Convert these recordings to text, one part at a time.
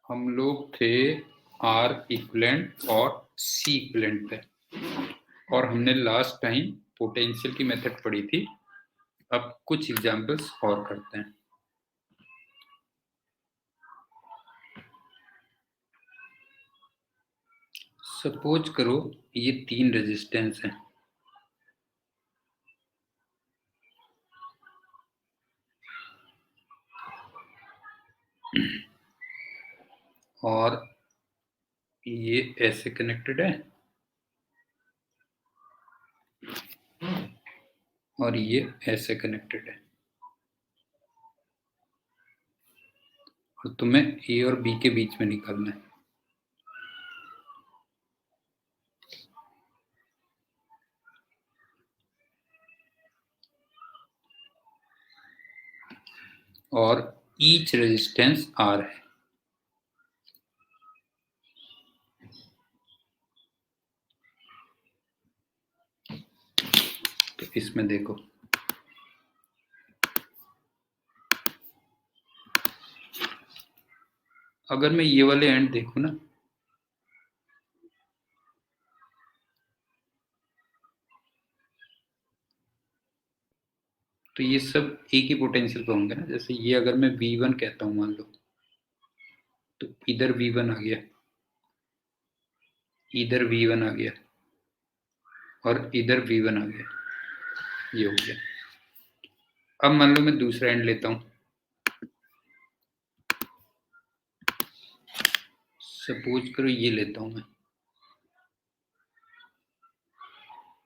हम लोग थे आर इक्विवेलेंट और सी इक्विवेलेंट पे, और हमने लास्ट टाइम पोटेंशियल की मेथड पढ़ी थी। अब कुछ एग्जांपल्स और करते हैं। सपोज करो ये 3 रेजिस्टेंस हैं, और ये ऐसे कनेक्टेड है और ये ऐसे कनेक्टेड है, और तुम्हें ए और बी के बीच में निकालना है। और ईच रेजिस्टेंस आर है। तो इसमें देखो, अगर मैं ये वाले एंड देखूं ना, तो ये सब एक ही पोटेंशियल पे होंगे ना। जैसे ये अगर मैं V1 कहता हूं मान लो, तो इधर V1 आ गया, इधर V1 आ गया, और इधर V1 आ गया, ये हो गया। अब मान लो मैं दूसरा एंड लेता हूं, सपोज करो ये लेता हूं मैं,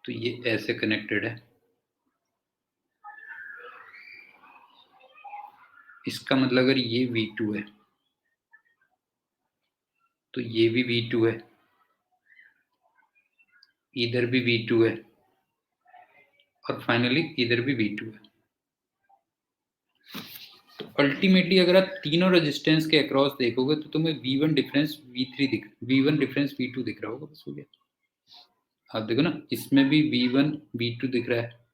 तो ये ऐसे कनेक्टेड है। इसका मतलब अगर ये V2 है तो ये भी V2 है, इधर भी V2 है, और फाइनली इधर भी V2 है। तो अल्टीमेटली अगर आप तीनों रेजिस्टेंस के अक्रॉस देखोगे तो तुम्हें V1 difference V1 difference V2 दिख रहा होगा, बस हो गया। आप देखो ना, इसमें भी V1 V2 दिख रहा है,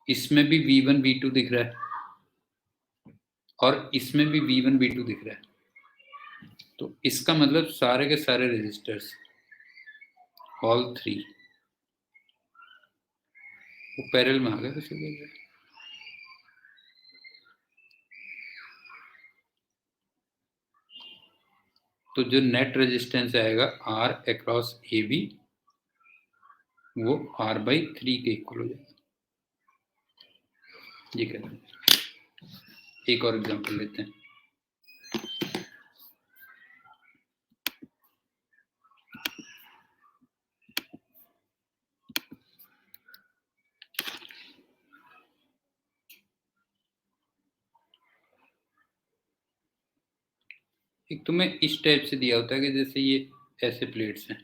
इसमें भी V1 V2 दिख रहा है, और इसमें भी V1 V2 दिख रहा है। तो इसका मतलब सारे के सारे रेजिस्टर्स, ऑल 3, वो पैरेलल में आ गए। बस हो गया। तो जो नेट रेजिस्टेंस आएगा R अक्रॉस AB, वो R/3 के इक्वल हो जाएगा। ये कहते हैं। एक और एग्जांपल लेते हैं। एक तुम्हें इस टाइप से दिया होता है कि जैसे ये ऐसे प्लेट्स हैं,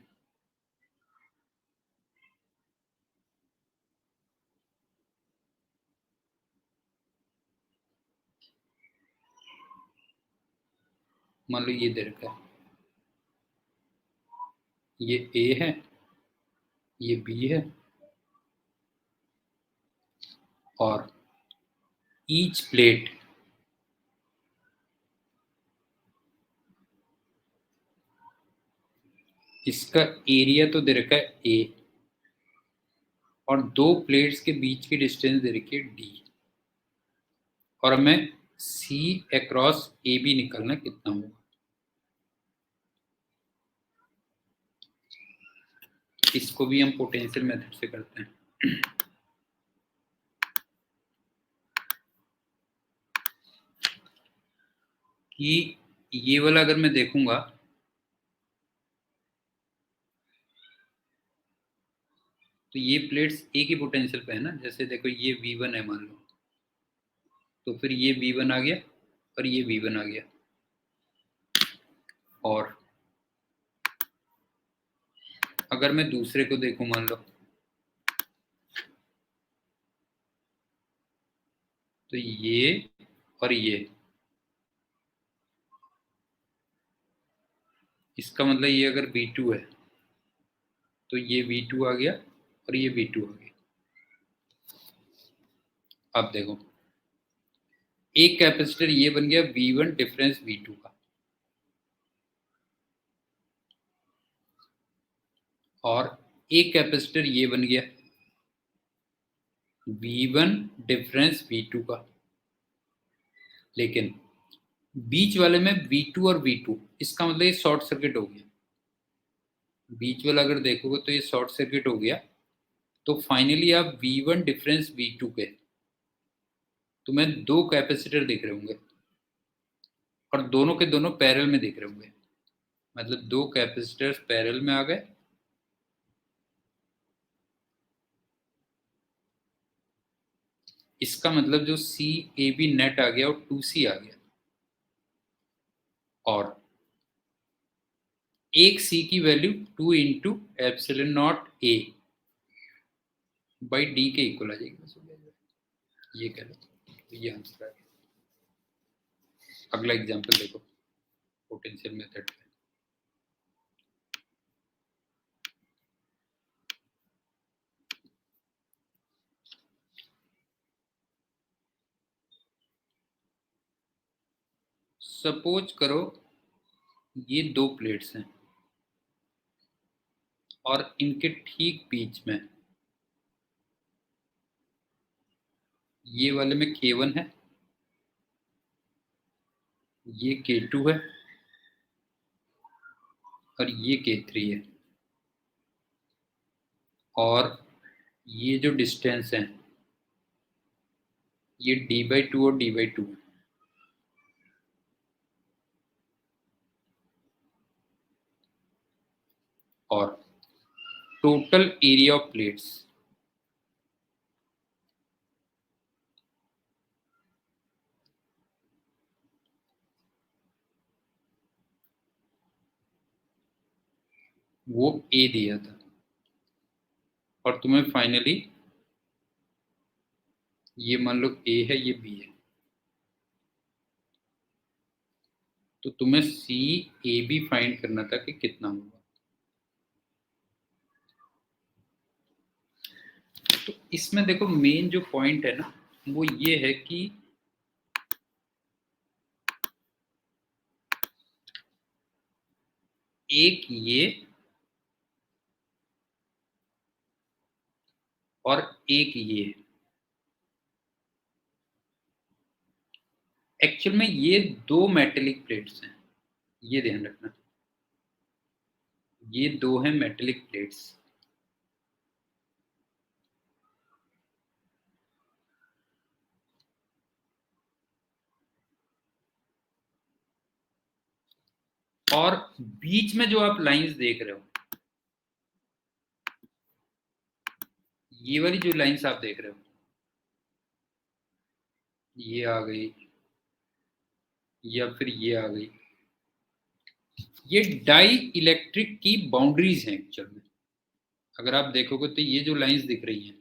मान लो ये दे रखा है, ये A है, ये B है, और ईच प्लेट इसका एरिया तो दे रखा है A, और 2 प्लेट्स के बीच की डिस्टेंस दे रखी है D, और हमें C अक्रॉस AB निकालना कितना होगा। इसको भी हम पोटेंशियल मेथड से करते हैं। कि ये वाला अगर मैं देखूंगा, तो ये प्लेट्स एक ही पोटेंशियल पे है ना। जैसे देखो ये V1 है मान लो, तो फिर ये V1 आ गया और ये V1 आ गया। और अगर मैं दूसरे को देखूं मान लो, तो ये और ये, इसका मतलब ये अगर V2 है तो ये V2 आ गया और ये V2 आ गया। अब देखो, एक कैपेसिटर ये बन गया V1 डिफरेंस V2 का, और एक कैपेसिटर ये बन गया V1 डिफरेंस V2 का। लेकिन बीच वाले में V2 और V2, इसका मतलब ये शॉर्ट सर्किट हो गया। बीच वाला अगर देखोगे तो ये शॉर्ट सर्किट हो गया। तो फाइनली आप V1 डिफरेंस V2 के तुम्हें दो कैपेसिटर दिख रहे होंगे, और दोनों के दोनों पैरेलल में दिख रहे होंगे। मतलब दो कैपेसिटर्स पैरेलल में आ गए, इसका मतलब जो सी ए बी नेट आ गया और 2C आ गया, और एक सी की value 2 into epsilon not a by D के इक्वल आ जाएगी। ये कह लो, ये आंसर आ गया। अगला एग्जांपल देखो पोटेंशियल मेथड पे। सपोज करो ये दो प्लेट्स हैं और इनके ठीक बीच में ये वाले में K1 है, ये K2 है, और ये K3 है, और ये जो डिस्टेंस है ये D/2 और D/2 है। और टोटल एरिया ऑफ प्लेट्स वो A दिया था, और तुम्हें फाइनली ये मान लो A है, ये B है, तो तुम्हें CAB फाइंड करना था कि कितना होगा। तो इसमें देखो मेन जो पॉइंट है ना वो ये है कि एक ये और एक ये, एक्चुअल में ये दो मेटेलिक प्लेट्स हैं, ये ध्यान रखना, ये दो हैं मेटेलिक प्लेट्स। और बीच में जो आप लाइंस देख रहे हो, ये वाली जो लाइंस आप देख रहे हो, ये आ गई या फिर ये आ गई, ये डाई इलेक्ट्रिक की बाउंड्रीज हैं एक्चुअल में। अगर आप देखोगे तो ये जो लाइंस दिख रही हैं,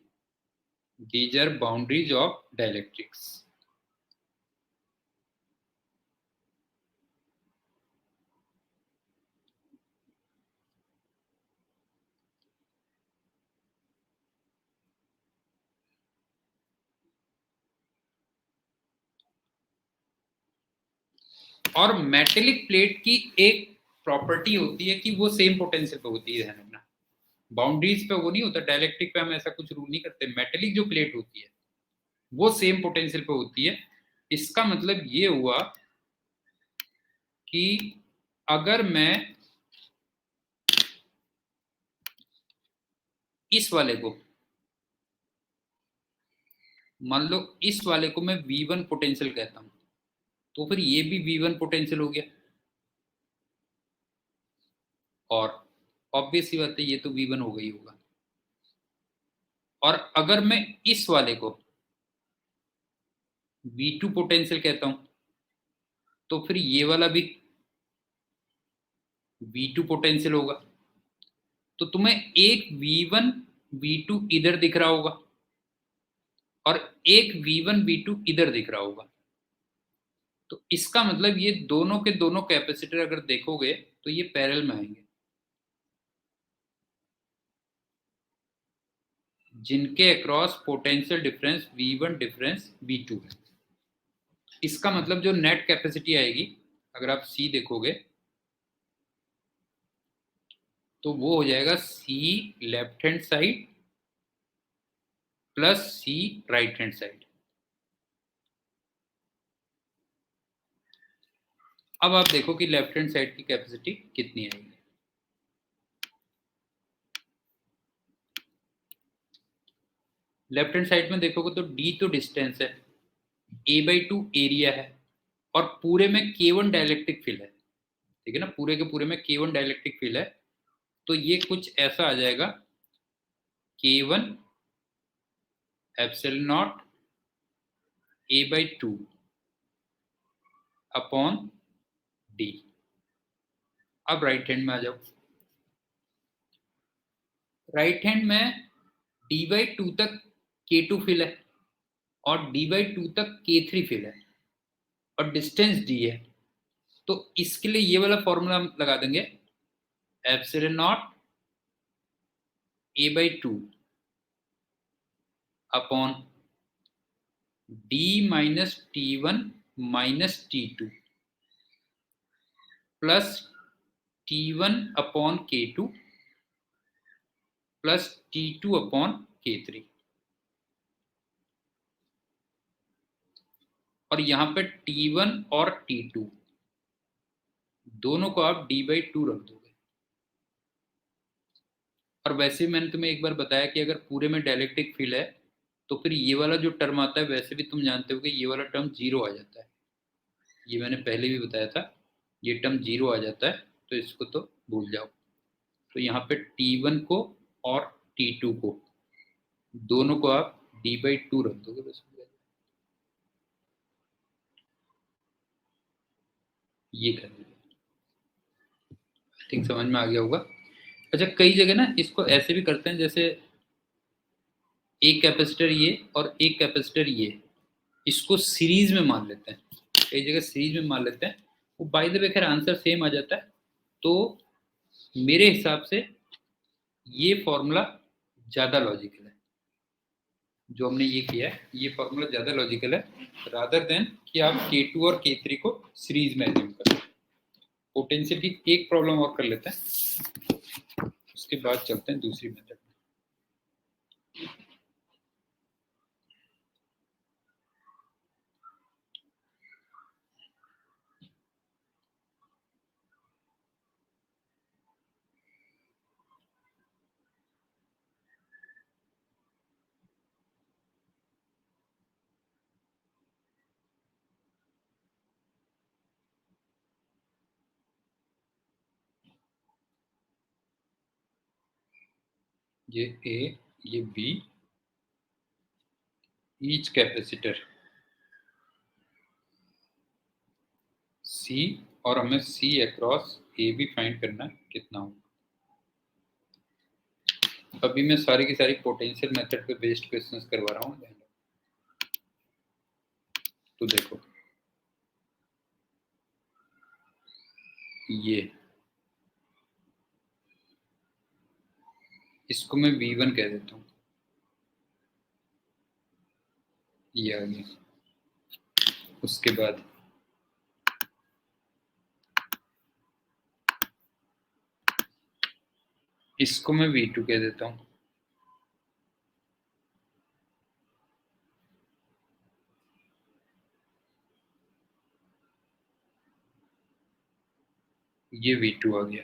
these are boundaries of dielectrics. और मेटेलिक प्लेट की एक प्रॉपर्टी होती है कि वो सेम पोटेंशियल पे होती है, ध्यान रखना। बाउंड्रीज पे वो नहीं होता, डायलेक्ट्रिक पे हम ऐसा कुछ रूल नहीं करते। मेटेलिक जो प्लेट होती है वो सेम पोटेंशियल पे होती है। इसका मतलब ये हुआ कि अगर मैं इस वाले को, मान लो इस वाले को मैं V1 पोटेंशियल कहता हूं, तो फिर ये भी V1 पोटेंशियल हो गया, और ऑब्वियस सी बात है ये तो V1 हो गई होगा। और अगर मैं इस वाले को V2 पोटेंशियल कहता हूं, तो फिर ये वाला भी V2 पोटेंशियल होगा। तो तुम्हें एक V1 V2 इधर दिख रहा होगा और एक V1 V2 इधर दिख रहा होगा। तो इसका मतलब ये दोनों के दोनों कैपेसिटर अगर देखोगे तो ये पैरेलल में आएंगे, जिनके across potential difference V1 difference V2 है। इसका मतलब जो नेट कैपेसिटी आएगी, अगर आप सी देखोगे तो वो हो जाएगा सी लेफ्ट हैंड साइड प्लस सी राइट हैंड साइड। अब आप देखो कि लेफ्ट हैंड साइड की कैपेसिटी कितनी आएगी। लेफ्ट हैंड साइड में देखोगे तो डी तो डिस्टेंस है, a/2 एरिया है, और पूरे में K1 डाइलेक्ट्रिक फील्ड है, ठीक है ना, पूरे के पूरे में K1 डाइलेक्ट्रिक फील्ड है। तो ये कुछ ऐसा आ जाएगा, K1 epsilon not a/2 upon D. अब राइट हैंड में आ जाओ। राइट हैंड में d/2 तक K2 फिल है और d/2 तक K3 फिल है और डिस्टेंस d है। तो इसके लिए ये वाला फॉर्मूला हम लगा देंगे, epsilon not a/2 upon d minus T1 minus T2 plus T1 upon K2 plus T2 upon K3। और यहां पे T1 और T2 दोनों को आप d/2 रख दोगे। और वैसे मैंने तुम्हें एक बार बताया कि अगर पूरे में डाइलेक्ट्रिक फील्ड है तो फिर ये वाला जो टर्म आता है, वैसे भी तुम जानते हो कि ये वाला टर्म जीरो आ जाता है। ये मैंने पहले भी बताया था, ये टर्म जीरो आ जाता है, तो इसको तो भूल जाओ। तो यहाँ पे T1 को और T2 को दोनों को आप d/2 रख दोगे बस। ये कर लीजिए, आई थिंक समझ में आ गया होगा। अच्छा, कई जगह ना इसको ऐसे भी करते हैं, जैसे एक कैपेसिटर ये और एक कैपेसिटर ये, इसको सीरीज में मान लेते हैं, कई जगह सीरीज में मान लेते हैं। वो बाय द वे खैर आंसर सेम आ जाता है। तो मेरे हिसाब से ये फॉर्मूला ज़्यादा लॉजिकल है, जो हमने ये किया है ये फॉर्मूला ज़्यादा लॉजिकल है, रादर देन कि आप K2 और K3 को सीरीज में एज्यूम करें। पोटेंशियल की एक प्रॉब्लम और कर लेते हैं, उसके बाद चलते हैं दूसरी मेथड में। ये A, ये B, ईच कैपेसिटर C, और हमें C अक्रॉस A भी फाइंड करना है कितना होगा। अभी मैं सारी की सारी पोटेंशियल मेथड पे बेस्ड क्वेश्चंस करवा रहा हूँ। तो देखो ये, इसको मैं V1 कह देता हूँ, ये आ गया। उसके बाद इसको मैं V2 कह देता हूँ, ये V2 आ गया।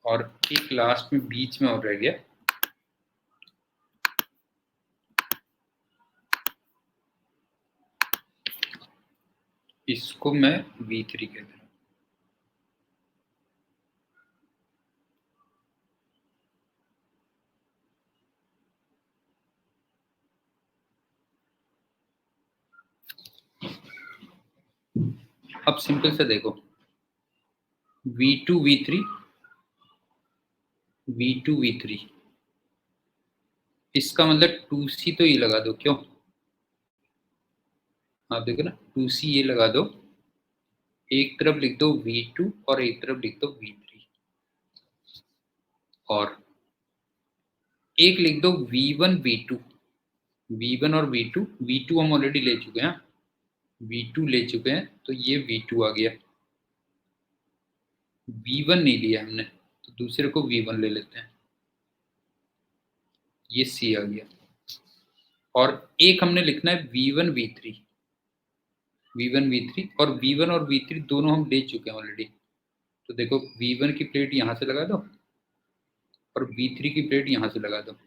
और एक लास्ट में बीच में और रह गया, इसको मैं V3 कह दे रहा हूँ। अब सिंपल से देखो, V2 V3 V2 V3, इसका मतलब 2C तो ये लगा दो, क्यों? आप देखो ना, 2C ये लगा दो, एक तरफ लिख दो V2 और एक तरफ लिख दो V3, और एक लिख दो V1 V2 V1 और V2 हम ऑलरेडी ले चुके हैं, V2 ले चुके हैं, तो ये V2 आ गया। V1 नहीं लिया हमने, तो दूसरे को V1 ले लेते हैं, ये C आ गया। और एक हमने लिखना है V1 V3, V1 V3, और V1 और V3 दोनों हम ले चुके हैं ऑलरेडी। तो देखो V1 की प्लेट यहां से लगा दो और V3 की प्लेट यहां से लगा दो,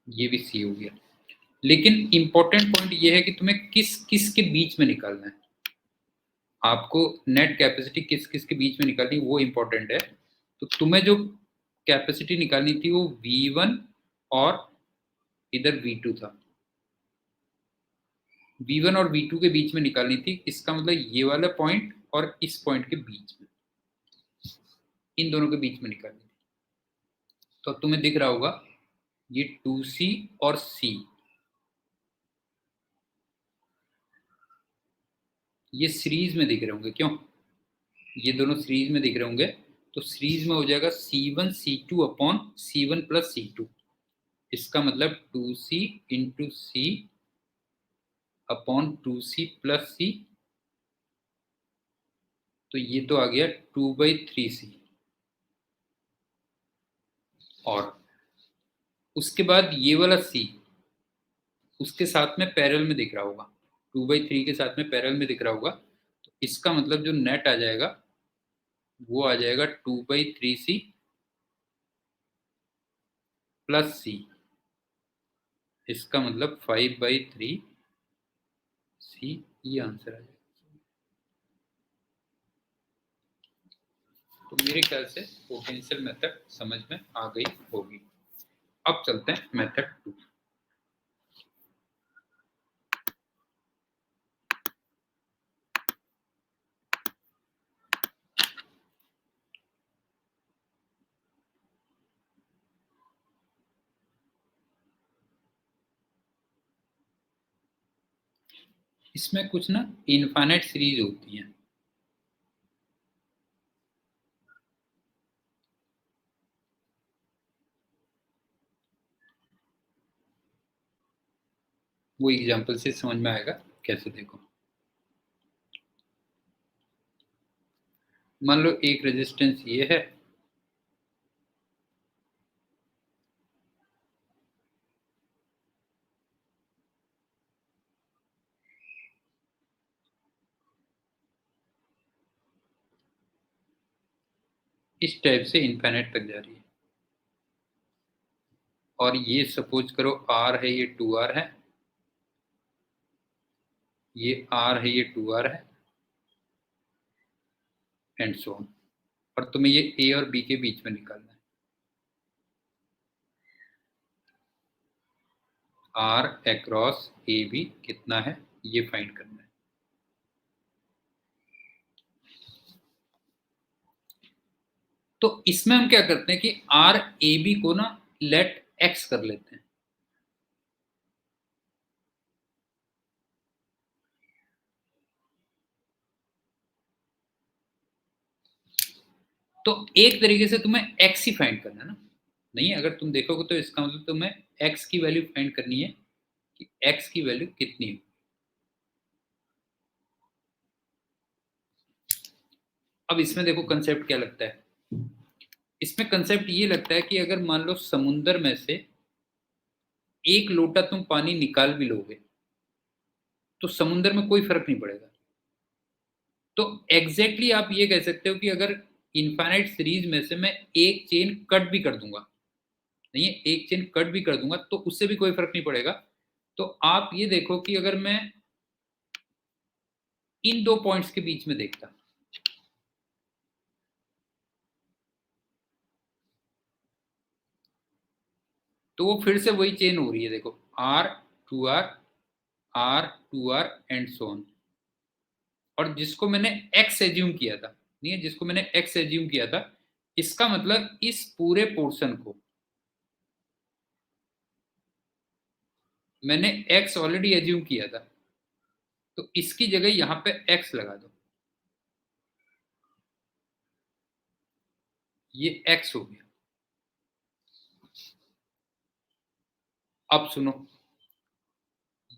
ये भी C हो गया। लेकिन इंपॉर्टेंट पॉइंट ये है कि तुम्हें किस किस के बीच में निकालना है, आपको नेट कैपेसिटी किस किस के बीच में निकालनी वो इंपॉर्टेंट है। तो तुम्हें जो कैपेसिटी निकालनी थी वो V1 और इधर V2 था, V1 और V2 के बीच में निकालनी थी। इसका मतलब ये वाला पॉइंट और इस पॉइंट के बीच में, इन दोनों के बीच में निकालनी थी। तो तुम्हें दिख रहा होगा ये 2C और C, ये सीरीज में दिख रहे होंगे, क्यों? ये दोनों सीरीज में दिख रहे होंगे, तो सीरीज में हो जाएगा C1 C2 upon C1 plus C2। इसका मतलब 2C into C upon 2C plus C, तो ये तो आ गया 2/3C। और उसके बाद ये वाला C उसके साथ में पैरेलल में दिख रहा होगा, 2/3 के साथ में पैरेलल में दिख रहा होगा। तो इसका मतलब जो नेट आ जाएगा वो आ जाएगा 2/3C प्लस C। इसका मतलब 5/3C, ये आंसर आ जाएगा। तो मेरे ख्याल से पोटेंशियल मेथड समझ में आ गई होगी। अब चलते हैं मेथड 2। इसमें कुछ ना इनफाइनाइट सीरीज होती हैं, वो एग्जांपल से समझ में आएगा। कैसे? देखो, मान लो एक रेजिस्टेंस ये है, इस टाइप से इनफाइनाइट तक जा रही है। और ये सपोज करो R है, ये 2R है, ये R है, ये 2R है, एंड सो ऑन। और तुम्हें ये A और B के बीच में निकालना है। R अक्रॉस AB कितना है ये फाइंड करना है। तो इसमें हम क्या करते हैं कि आर ए बी को ना लेट एक्स कर लेते हैं। तो एक तरीके से तुम्हें एक्स ही फाइंड करना है ना, नहीं अगर तुम देखोगे तो इसका मतलब तुम्हें एक्स की वैल्यू फाइंड करनी है कि एक्स की वैल्यू कितनी है। अब इसमें देखो कंसेप्ट क्या लगता है, इसमें कंसेप्ट ये लगता है कि अगर मान लो समुंदर में से एक लोटा तुम पानी निकाल भी लोगे तो समुंदर में कोई फर्क नहीं पड़ेगा। तो एग्जैक्टली आप ये कह सकते हो कि अगर इनफाइनाइट सीरीज में से मैं एक चेन कट भी कर दूंगा, नहीं है एक चेन कट भी कर दूंगा तो उससे भी कोई फर्क नहीं पड़ेगा। तो आप ये देखो कि अगर मैं इन दो पॉइंट्स के बीच में देखता, तो वो फिर से वही चेन हो रही है। देखो R2R R2R and so on. और जिसको मैंने एक्स एज्यूम किया था, नहीं है जिसको मैंने एक्स एज्यूम किया था, इसका मतलब इस पूरे पोर्शन को मैंने एक्स ऑलरेडी एज्यूम किया था, तो इसकी जगह यहां पे एक्स लगा दो, ये एक्स हो गया। अब सुनो,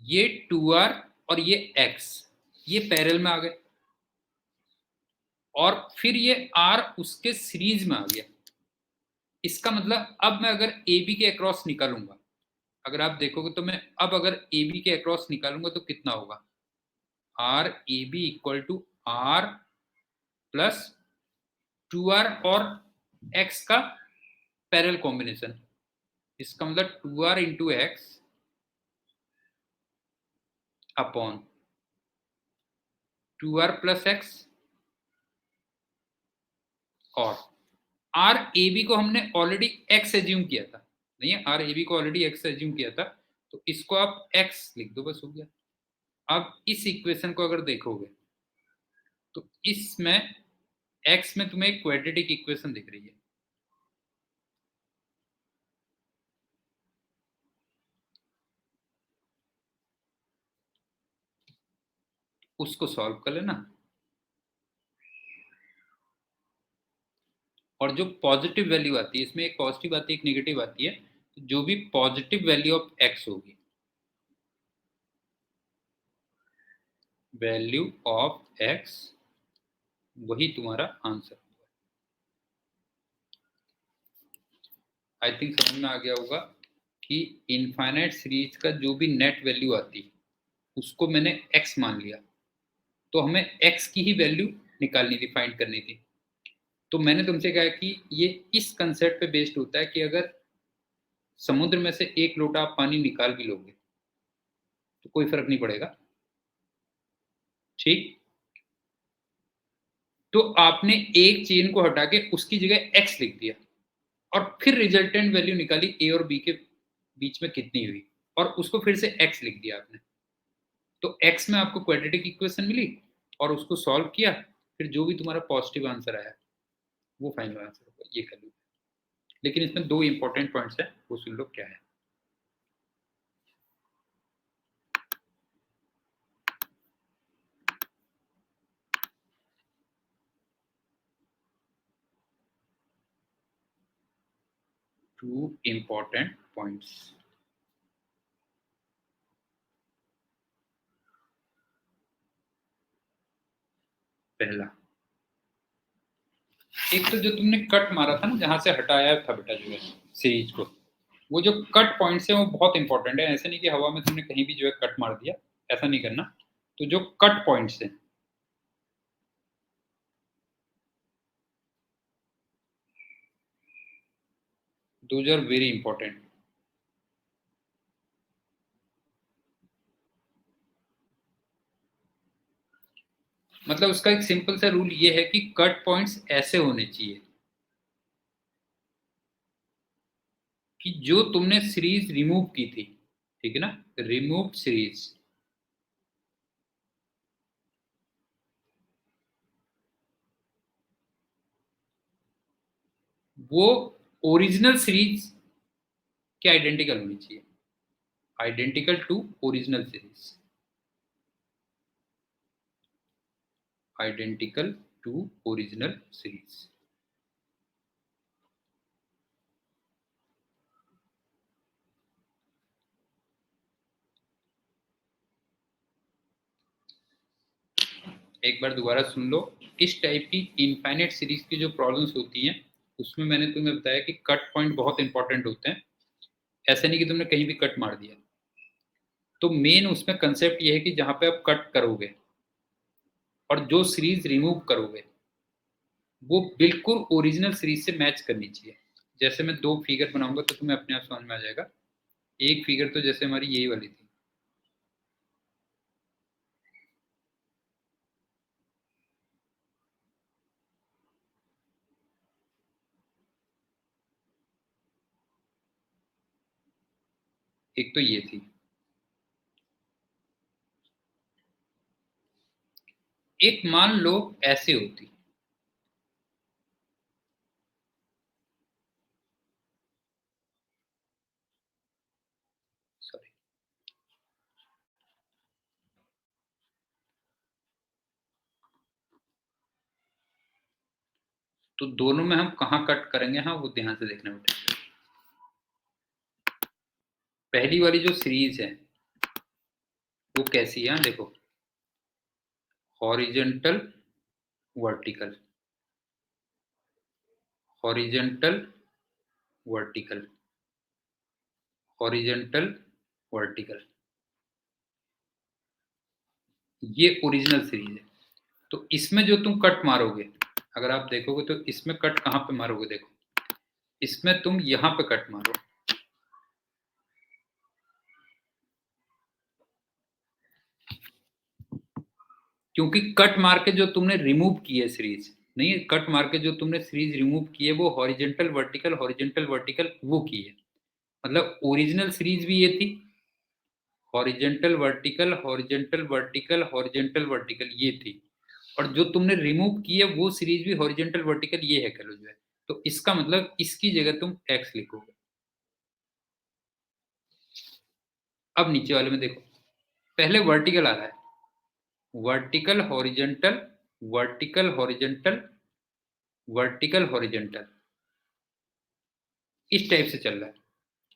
ये 2r और ये x ये पैरेलल में आ गए, और फिर ये r उसके सीरीज में आ गया। इसका मतलब अब मैं अगर AB के अक्रॉस निकालूंगा, अगर आप देखोगे तो मैं अब अगर AB के अक्रॉस निकालूंगा तो कितना होगा, R A B equal to R plus 2r और x का पैरेलल कॉम्बिनेशन। इसका मतलब 2r into x upon 2r plus x, और आर ए बी को हमने ऑलरेडी x एज्यूम किया था, नहीं है, आर ए बी को ऑलरेडी x एज्यूम किया था, तो इसको आप x लिख दो, बस हो गया। अब इस इक्वेशन को अगर देखोगे तो इसमें x में तुम्हें एक क्वाड्रेटिक इक्वेशन दिख रही है, उसको सॉल्व कर लेना, और जो पॉजिटिव वैल्यू आती है, इसमें एक पॉजिटिव आती है एक नेगेटिव आती है, तो जो भी पॉजिटिव वैल्यू ऑफ x होगी, वैल्यू ऑफ x, वही तुम्हारा आंसर। आई थिंक समझ में आ गया होगा कि इनफाइनाइट सीरीज का जो भी नेट वैल्यू आती उसको मैंने x मान लिया, तो हमें x की ही वैल्यू निकालनी थी, फाइंड करनी थी। तो मैंने तुमसे कहा कि ये इस कंसेप्ट पे बेस्ड होता है कि अगर समुद्र में से एक लोटा आप पानी निकाल भी लोगे तो कोई फर्क नहीं पड़ेगा, ठीक। तो आपने एक चेन को हटा के उसकी जगह x लिख दिया, और फिर रिजल्टेंट वैल्यू निकाली a और b के बीच में कितनी हुई, और उसको फिर से x लिख दिया आपने। तो x में आपको क्वाड्रेटिक इक्वेशन मिली, और उसको सॉल्व किया, फिर जो भी तुम्हारा पॉजिटिव आंसर आया वो फाइनल आंसर होगा, ये कर लो। लेकिन इसमें दो इंपॉर्टेंट पॉइंट्स है, वो सुन लो क्या है। Two important points. पहला, एक तो जो तुमने कट मारा था ना, जहां से हटाया था बेटा जो है सीरीज को, वो जो कट पॉइंट्स है वो बहुत इंपॉर्टेंट है। ऐसे नहीं कि हवा में तुमने कहीं भी जो है कट मार दिया, ऐसा नहीं करना। तो जो कट पॉइंट्स है, दोज आर वेरी इंपॉर्टेंट। मतलब उसका एक सिंपल सा रूल ये है कि कट पॉइंट्स ऐसे होने चाहिए कि जो तुमने सीरीज रिमूव की थी, ठीक है ना, रिमूव सीरीज, वो ओरिजिनल सीरीज के आइडेंटिकल होनी चाहिए, identical to original series, identical to original series. एक बार दोबारा सुन लो। इस टाइप की इनफाइनाइट सीरीज की जो प्रॉब्लम्स होती हैं उसमें मैंने तुम्हें बताया कि कट पॉइंट बहुत इंपॉर्टेंट होते हैं। ऐसा नहीं कि तुमने कहीं भी कट मार दिया। तो मेन उसमें कंसेप्ट ये है कि जहां पे आप कट करोगे और जो सीरीज रिमूव करोगे वो बिल्कुल ओरिजिनल सीरीज से मैच करनी चाहिए। जैसे मैं दो फिगर बनाऊंगा तो तुम्हें अपने आप समझ में आ जाएगा। एक फिगर तो जैसे हमारी यही वाली थी, एक तो ये थी, एक मान लो ऐसे होती, सॉरी, तो दोनों में हम कहाँ कट करेंगे, हाँ वो ध्यान से देखना बेटा। पहली वाली जो सीरीज है वो कैसी है, देखो, horizontal vertical, horizontal vertical, horizontal vertical, ये ओरिजिनल सीरीज है। तो इसमें जो तुम कट मारोगे, अगर आप देखोगे तो इसमें कट कहां पे मारोगे, देखो इसमें तुम यहां पे कट मारो, क्योंकि कट मार के जो तुमने रिमूव की है सीरीज, नहीं, कट मार के जो तुमने सीरीज रिमूव की है वो हॉरिजेंटल वर्टिकल हॉरिजेंटल वर्टिकल वो की है। मतलब ओरिजिनल सीरीज भी ये थी, horizontal vertical horizontal vertical horizontal vertical ये थी, और जो तुमने रिमूव की है वो सीरीज भी हॉरिजेंटल वर्टिकल ये है, कह लो जो है। तो इसका मतलब इसकी जगह तुम एक्स लिखोगे। अब नीचे वाले में देखो, पहले वर्टिकल आ रहा है, vertical horizontal, vertical horizontal, vertical horizontal, इस टाइप से चल रहा है।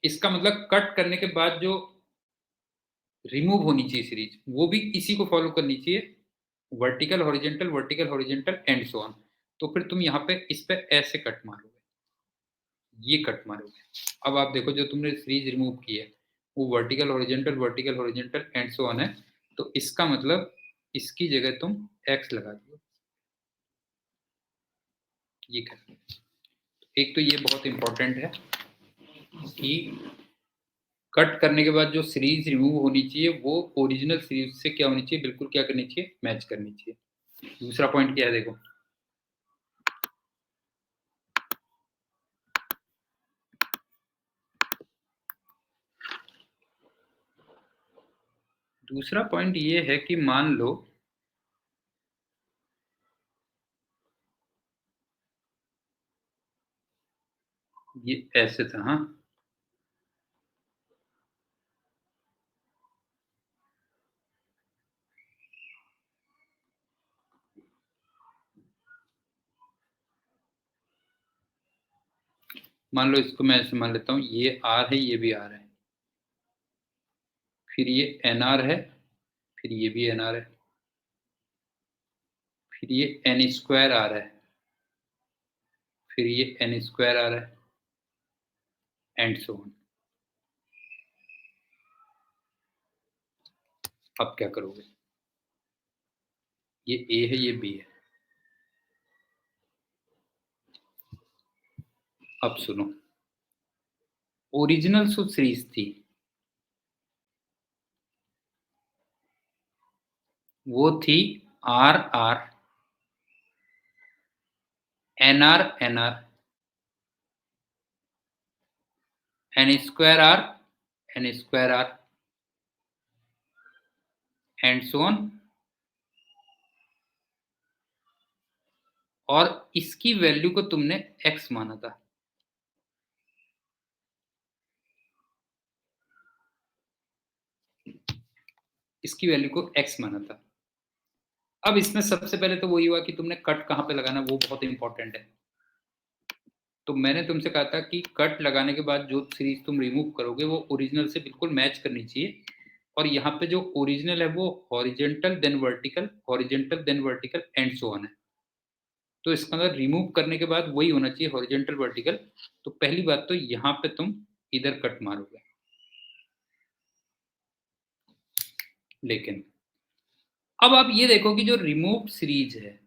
इसका मतलब कट करने के बाद जो रिमूव होनी चाहिए सीरीज वो भी इसी को फॉलो करनी चाहिए, vertical horizontal and so on. तो फिर तुम यहाँ पे इस पे ऐसे कट मारोगे, ये कट मारोगे। अब आप देखो जो तुमने सीरीज रिमूव की है वो vertical horizontal and so on है, तो इसका मतलब इसकी जगह तुम एक्स लगा दो, ये कर। एक तो ये बहुत इंपॉर्टेंट है कि कट करने के बाद जो सीरीज रिमूव होनी चाहिए वो ओरिजिनल सीरीज से क्या होनी चाहिए, बिल्कुल क्या करनी चाहिए, मैच करनी चाहिए। दूसरा पॉइंट क्या है, देखो दूसरा पॉइंट ये है कि मान लो ये ऐसे था, हाँ, मान लो इसको मैं ऐसे मान लेता हूं, ये आर है ये भी आर है, फिर ये एन आर है, फिर ये भी एन आर है, फिर ये एन स्क्वायर आर है, फिर ये एन स्क्वायर आर है, एंड सो ऑन। अब क्या करोगे, ये ए है ये बी है। अब सुनो, ओरिजिनल जो सीरीज थी वो थी R R, N R N R, N square R, N square R, and so on. और इसकी वैल्यू को तुमने एक्स माना था, इसकी वैल्यू को एक्स माना था। अब इसमें सबसे पहले तो वही हुआ कि तुमने कट कहां पे लगाना, वो बहुत इंपॉर्टेंट है। तो मैंने तुमसे कहा था कि कट लगाने के बाद जो सीरीज तुम रिमूव करोगे वो ओरिजिनल से बिल्कुल मैच करनी चाहिए, और यहाँ पे जो ओरिजिनल है वो horizontal then vertical, horizontal then vertical and so on है। तो इसका मतलब रिमूव करने के बाद वही होना चाहिए, हॉरिजेंटल वर्टिकल। तो पहली बात तो यहाँ पे तुम इधर कट मारोगे, लेकिन अब आप ये देखो कि जो रिमूव सीरीज है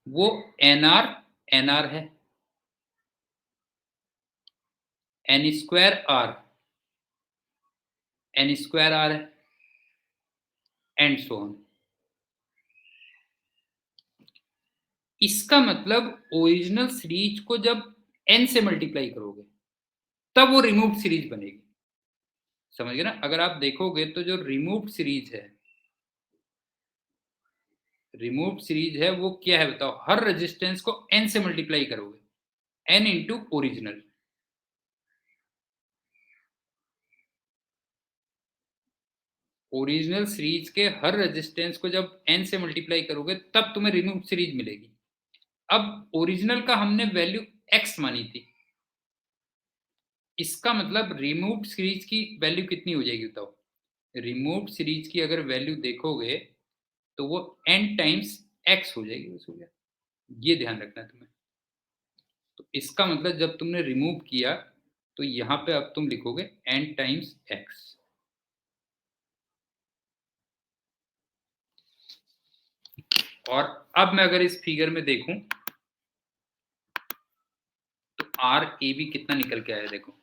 वो एन आर एन आर है, N square R, N square R है, एंड सो ऑन। इसका मतलब ओरिजिनल सीरीज को जब एन से मल्टीप्लाई करोगे तब वो रिमूव सीरीज बनेगी। समझ गए ना? अगर आप देखोगे तो जो रिमूव सीरीज है, रिमूव सीरीज है वो क्या है बताओ, हर रेजिस्टेंस को एन से मल्टीप्लाई करोगे, N into original. Original series के हर रेजिस्टेंस को जब एन से मल्टीप्लाई करोगे तब तुम्हें रिमूव सीरीज मिलेगी। अब ओरिजिनल का हमने वैल्यू x मानी थी, इसका मतलब रिमूव्ड सीरीज की वैल्यू कितनी हो जाएगी बताओ? रिमूव्ड सीरीज की अगर वैल्यू देखोगे तो वो n टाइम्स x हो जाएगी बस, हो गया। ये ध्यान रखना है तुम्हें। तो इसका मतलब जब तुमने रिमूव किया तो यहाँ पे अब तुम लिखोगे n टाइम्स x। और अब मैं अगर इस फिगर में देखूं तो आर ए बी कितना निकल के आया देखो।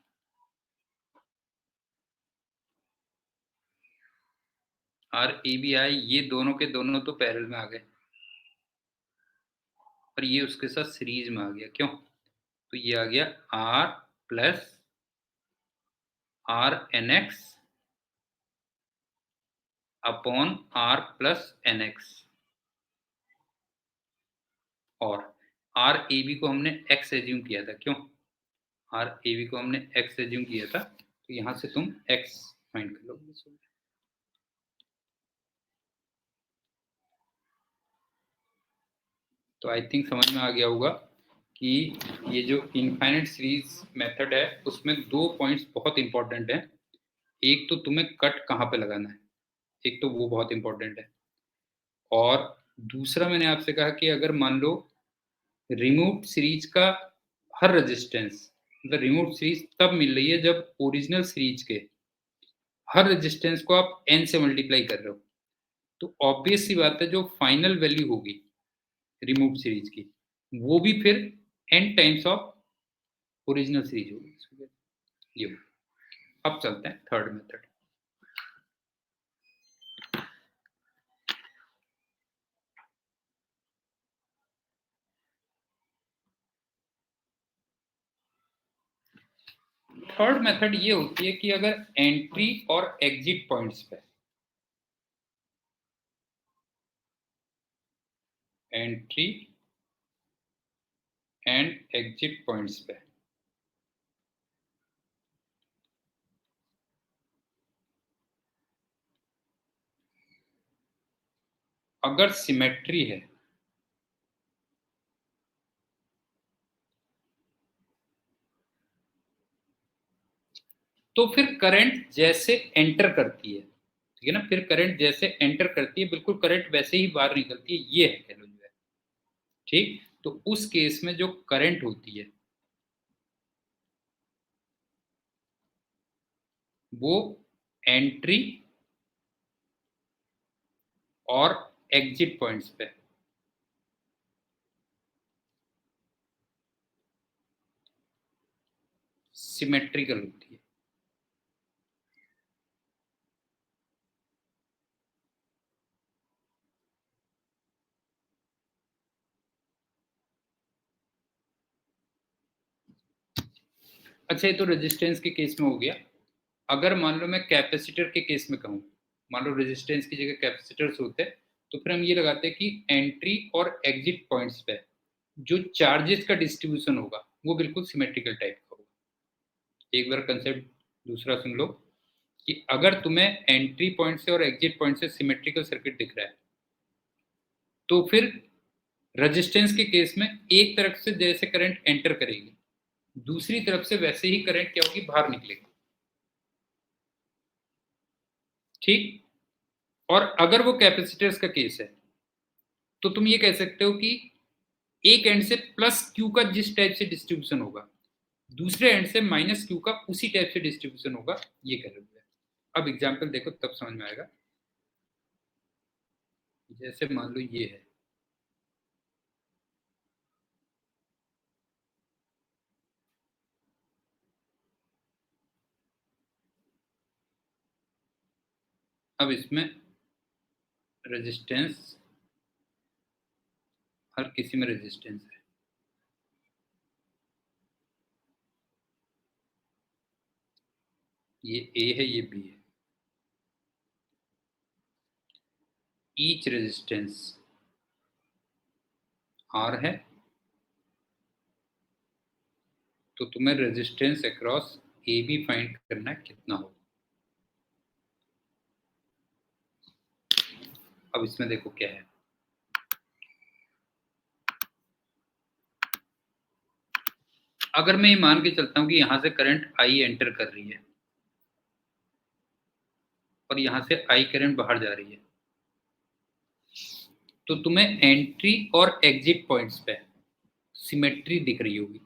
आर ए बी आए, ये दोनों के दोनों तो पैरेलल में आ गए और ये उसके साथ सीरीज में आ गया। क्यों? तो ये आ गया R plus R N X upon R plus N X. और आर ए बी को हमने एक्स एज्यूम किया था। क्यों? आर ए बी को हमने एक्स एज्यूम किया था, तो यहां से तुम एक्स फाइंड कर लो। तो आई थिंक समझ में आ गया होगा कि ये जो इनफाइनाइट सीरीज मेथड है उसमें दो पॉइंट्स बहुत इंपॉर्टेंट हैं। एक तो तुम्हें कट कहाँ पे लगाना है, एक तो वो बहुत इंपॉर्टेंट है। और दूसरा मैंने आपसे कहा कि अगर मान लो रिमूव्ड सीरीज का हर रेजिस्टेंस, मतलब रिमूव्ड सीरीज तब मिल रही है जब ओरिजिनल सीरीज के हर रेजिस्टेंस को आप n से मल्टीप्लाई कर रहे हो, तो ऑब्वियस सी बात है जो फाइनल वैल्यू होगी रिमूव सीरीज की वो भी फिर n times of original series होगी। ये अब चलते हैं थर्ड मेथड। थर्ड मेथड ये होती है कि अगर एंट्री और एग्जिट पॉइंट्स पे, एंट्री एंड एग्जिट पॉइंट्स पे अगर सिमेट्री है तो फिर करंट जैसे एंटर करती है, ठीक है ना, फिर करंट जैसे एंटर करती है बिल्कुल करंट वैसे ही बाहर निकलती है, ये है कह लो जो है। ठीक, तो उस केस में जो करंट होती है वो एंट्री और एग्जिट पॉइंट्स पे सिमेट्रिकल होती है। अच्छा, ये तो रेजिस्टेंस के केस में हो गया। अगर मान लो मैं कैपेसिटर के केस में कहूँ, मान लो रेजिस्टेंस की जगह कैपेसिटर्स होते हैं, तो फिर हम ये लगाते हैं कि एंट्री और एग्जिट पॉइंट्स पे जो चार्जेस का डिस्ट्रीब्यूशन होगा वो बिल्कुल सिमेट्रिकल टाइप का होगा। एक बार कंसेप्ट दूसरा सुन लो कि अगर तुम्हें एंट्री पॉइंट से और एग्जिट पॉइंट से सिमेट्रिकल सर्किट दिख रहा है तो फिर रेजिस्टेंस के केस में एक तरफ से जैसे करंट एंटर करेगी दूसरी तरफ से वैसे ही करंट क्या होगी, बाहर निकलेगी। ठीक, और अगर वो कैपेसिटर्स का केस है तो तुम ये कह सकते हो कि एक एंड से प्लस क्यू का जिस टाइप से डिस्ट्रीब्यूशन होगा दूसरे एंड से माइनस क्यू का उसी टाइप से डिस्ट्रीब्यूशन होगा, ये कह रहे हैं। अब एग्जाम्पल देखो तब समझ में आएगा। जैसे मान लो ये है, अब इसमें रेजिस्टेंस, हर किसी में रेजिस्टेंस है। ये ए है, ये बी है। ईच रेजिस्टेंस आर है, तो तुम्हें resistance across A B find करना है कितना हो। अब इसमें देखो क्या है, अगर मैं ये मान के चलता हूं कि यहां से करंट आई एंटर कर रही है और यहां से आई करंट बाहर जा रही है, तो तुम्हें एंट्री और एग्जिट पॉइंट्स पे सिमेट्री दिख रही होगी।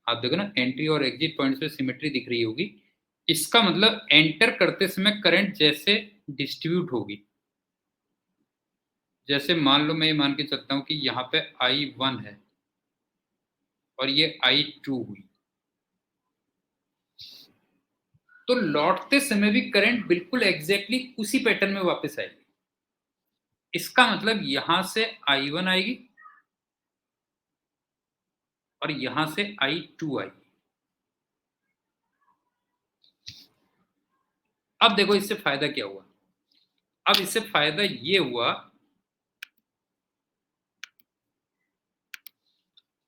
आप देखो ना, एंट्री और एग्जिट पॉइंट्स पे सिमेट्री दिख रही होगी। इसका मतलब एंटर करते समय करंट जैसे डिस्ट्रीब्यूट होगी, जैसे मान लो मैं ये मान के चलता हूं कि यहाँ पे I1 है और ये I2 हुई, तो लौटते समय भी करंट बिल्कुल एग्जैक्टली उसी पैटर्न में वापस आएगी। इसका मतलब यहां से I1 आएगी और यहां से I2 आएगी। अब देखो इससे फायदा क्या हुआ। अब इससे फायदा ये हुआ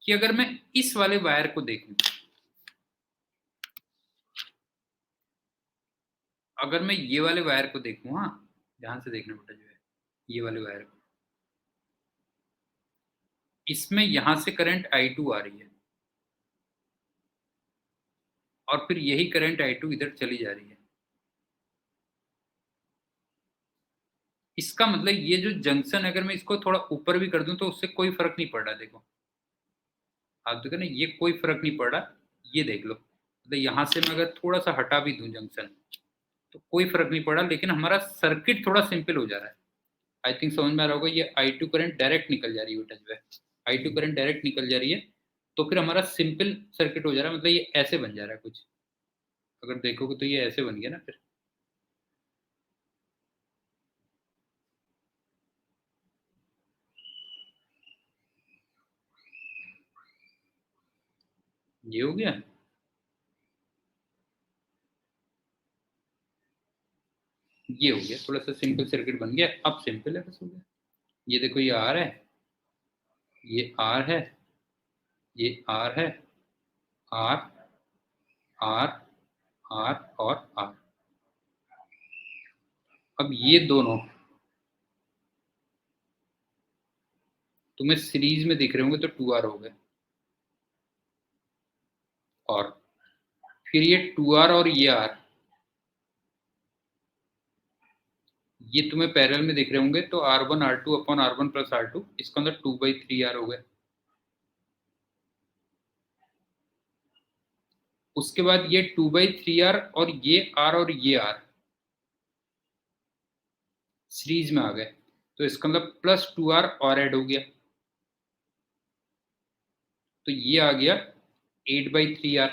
कि अगर मैं इस वाले वायर को देखूं, अगर मैं ये वाले वायर को देखूं, हाँ ध्यान से देखना बेटा, जो है ये वाले वायर को, इसमें यहां से करंट I2 आ रही है और फिर यही करंट I2 इधर चली जा रही है। इसका मतलब ये जो जंक्शन, अगर मैं इसको थोड़ा ऊपर भी कर दूं तो उससे कोई फर्क नहीं पड़ रहा। देखो आप देखो ना, ये कोई फर्क नहीं पड़ रहा। ये देख लो, मतलब यहां से मैं अगर थोड़ा सा हटा भी दूं जंक्शन तो कोई फर्क नहीं पड़ा, लेकिन हमारा सर्किट थोड़ा सिंपल हो जा रहा है। आई थिंक समझ में आ रहा होगा। ये I2 करंट डायरेक्ट निकल जा रही है बेटा, जो है I2 करंट डायरेक्ट निकल जा रही है, तो फिर हमारा सिंपल सर्किट हो जा रहा है। मतलब ये ऐसे बन जा रहा है कुछ, अगर देखोगे तो ये ऐसे बन गया ना। फिर ये हो गया, ये हो गया, थोड़ा सा सिंपल सर्किट बन गया। अब सिंपल है, बस हो गया। ये देखो, ये आर है, ये आर है, ये आर है, आर, आर, आर और आर। अब ये दोनों तुम्हें सीरीज में दिख रहे होंगे तो 2R हो गए, और फिर ये 2R और ये आर, ये तुम्हें पैरेलल में दिख रहे होंगे, तो R1 R2 upon R1 plus R2, इसका मतलब 2/3R हो गए। उसके बाद ये 2/3R और ये R और ये R सीरीज में आ गए, तो इसका मतलब प्लस 2R और ऐड हो गया, तो ये आ गया 8/3R।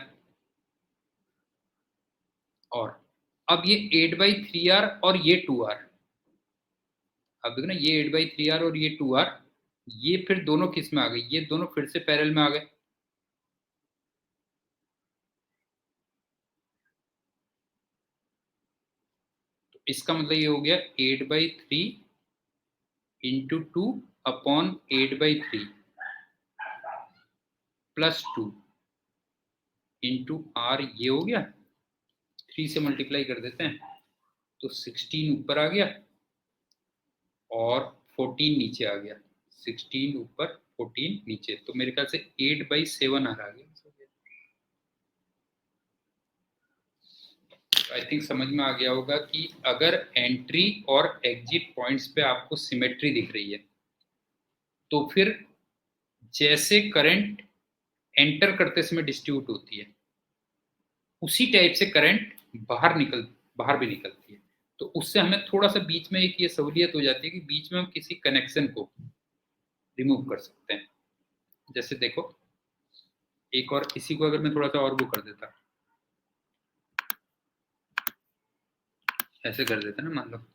और अब ये 8/3R और ये 2R, अब देखो ना, ये 8/3R और ये 2R, ये फिर दोनों किस में आ गए, ये दोनों फिर से पैरेलल में आ गए। तो इसका मतलब ये हो गया 8/3 into 2 upon 8/3 plus 2 into R, ये हो गया। 3 से मल्टीप्लाई कर देते हैं तो 16 ऊपर आ गया और 14 नीचे आ गया। 16 ऊपर 14 नीचे, तो मेरे ख्याल से 8/7 आ गया। आई थिंक समझ में आ गया होगा कि अगर एंट्री और एग्जिट पॉइंट्स पे आपको सिमेट्री दिख रही है, तो फिर जैसे करंट एंटर करते समय डिस्ट्रीब्यूट होती है, उसी टाइप से करंट बाहर भी निकलती है। तो उससे हमें थोड़ा सा बीच में एक ये सहूलियत हो जाती है कि बीच में हम किसी कनेक्शन को रिमूव कर सकते हैं। जैसे देखो, एक और इसी को अगर मैं थोड़ा सा और वो कर देता, ऐसे कर देता ना, मान लो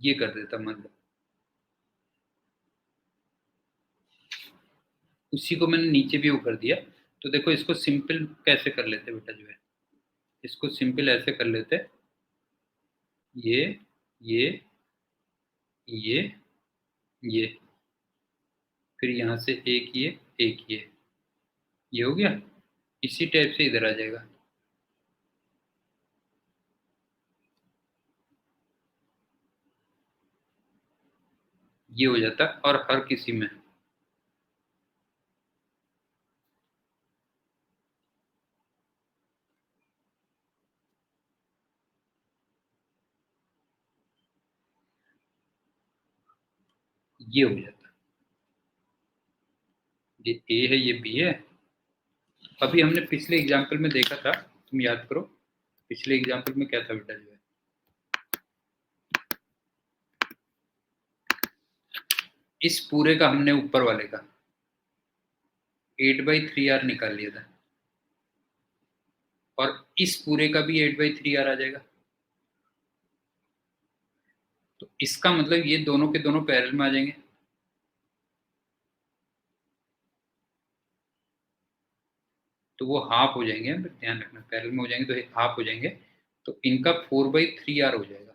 ये कर देता, मान लो उसी को मैंने नीचे भी वो कर दिया। तो देखो इसको सिंपल कैसे कर लेते बेटा, जो है इसको सिंपल ऐसे कर लेते, ये ये फिर यहाँ से एक ये हो गया। इसी टाइप से इधर आ जाएगा। ये हो जाता और हर किसी में ये हो जाता। ये ए है, ये बी है। अभी हमने पिछले एग्जाम्पल में देखा था, तुम याद करो पिछले एग्जाम्पल में क्या था बेटा जो है, इस पूरे का हमने ऊपर वाले का 8/3R निकाल लिया था, और इस पूरे का भी 8/3R आ जाएगा। तो इसका मतलब ये दोनों के दोनों पैरेलल में आ जाएंगे। तो वो हाफ हो जाएंगे, ध्यान रखना पैरेलल में हो जाएंगे तो हाफ हो जाएंगे। तो इनका 4/3R हो जाएगा,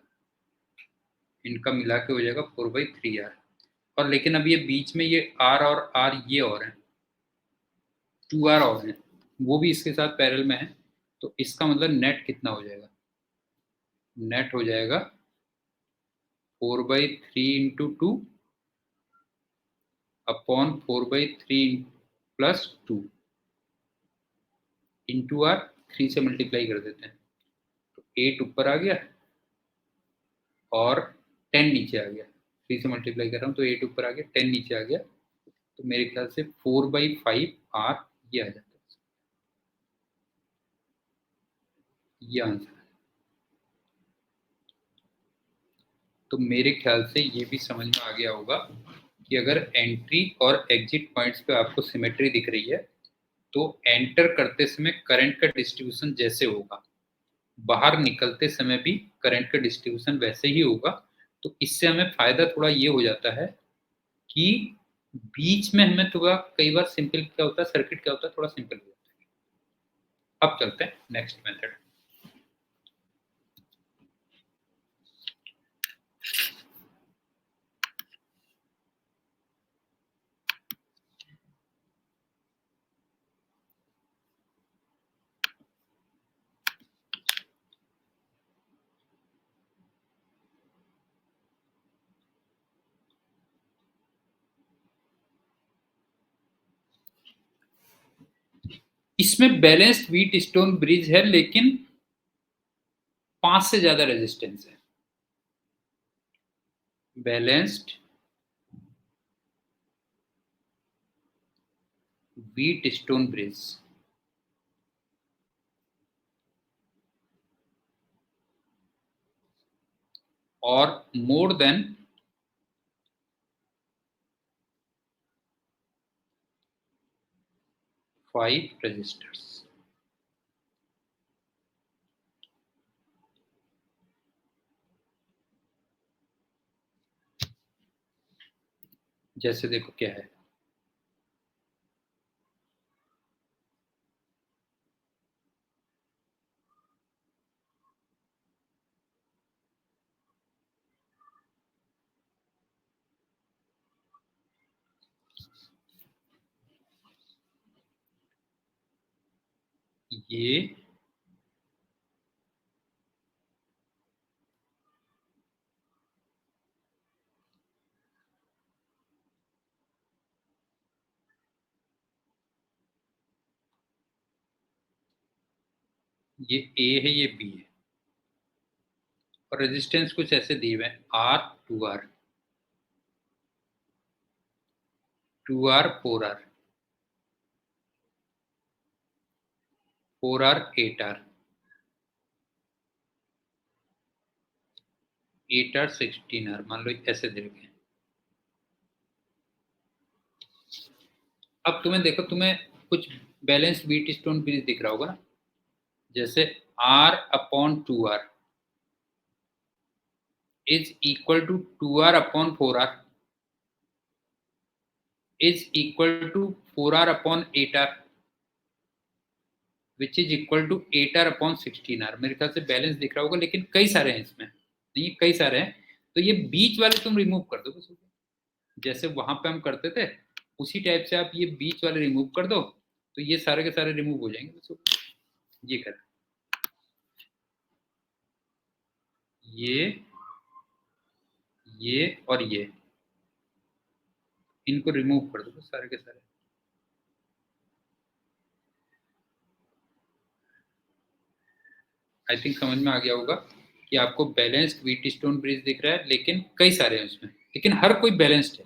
इनका मिला के हो जाएगा 4/3R। और लेकिन अब ये बीच में ये R और R ये और है, 2R और है, वो भी इसके साथ पैरेलल में है। तो इसका मतलब नेट कितना हो जाएगा? नेट हो जाएगा 4/3 into 2 upon 4/3 plus 2 into R, 3 से मल्टीप्लाई कर देते हैं तो 8 ऊपर आ गया और 10 नीचे आ गया। 3 से मल्टीप्लाई कर रहा हूँ तो 8 ऊपर आ गया, 10 नीचे आ गया। तो मेरे ख्याल से 4/5R ये आ जाता है। ये आंसर है। तो मेरे ख्याल से ये भी समझ में आ गया होगा कि अगर एंट्री और एग्जिट पॉइंट्स पे आपको सिमेट्री दिख रही है तो एंटर करते समय करंट का डिस्ट्रीब्यूशन जैसे होगा, बाहर निकलते समय भी करंट का डिस्ट्रीब्यूशन वैसे ही होगा। तो इससे हमें फायदा थोड़ा ये हो जाता है कि बीच में हमें थोड़ा कई बार सिंपल क्या होता है, सर्किट क्या होता है, थोड़ा सिंपल हो जाता है। अब चलते हैं नेक्स्ट मेथड। इसमें बैलेंस्ड व्हीट स्टोन ब्रिज है लेकिन 5 से ज्यादा रेजिस्टेंस है। बैलेंस्ड व्हीट स्टोन ब्रिज और मोर देन 5 रजिस्टर्स। जैसे देखो क्या है, ये ए है, ये बी है, और रेजिस्टेंस कुछ ऐसे दिए हुए हैं R 2R 2R 4R 4R 8R 8R 16R, मान लो ऐसे दे रखे हैं। अब तुम्हें देखो, तुम्हें कुछ बैलेंस बीट स्टोन ब्रिज दिख रहा होगा ना, जैसे R upon 2R is equal to 2R upon 4R is equal to 4R upon 8R which is equal to 8R upon 16R। मेरे ख्याल से बैलेंस दिख रहा होगा, लेकिन कई सारे हैं इसमें। नहीं, कई सारे हैं, तो ये बीच वाले तुम रिमूव कर दो बस। जैसे वहां पे हम करते थे उसी टाइप से आप ये बीच वाले रिमूव कर दो, तो ये सारे के सारे रिमूव हो जाएंगे बस। ये कर, ये और ये, इनको रिमूव कर दो सारे के सारे। आई थिंक समझ में आ गया होगा कि आपको बैलेंस्ड व्हीट स्टोन ब्रिज दिख रहा है, लेकिन कई सारे हैं उसमें, लेकिन हर कोई बैलेंस्ड है।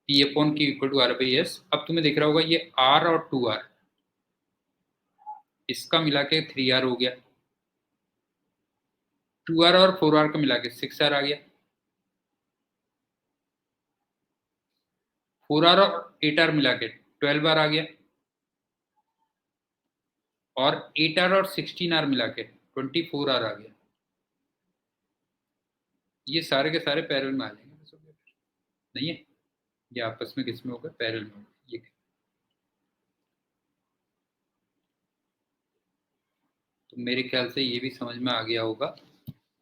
P upon Q equal to R by S. अब तुम्हें दिख रहा होगा ये आर और 2r, इसका मिला के 3r हो गया, 2r और 4r का मिला के 6r आ गया, 4r और 8r मिला के 12r आ गया, और 8r और 16r मिला के 24r आ गया। ये सारे के सारे पैरेलल में आ जाएंगे बस, हो गया। नहीं है, ये आपस में किस में होगा, पैरेलल में होगा। ये तो मेरे ख्याल से ये भी समझ में आ गया होगा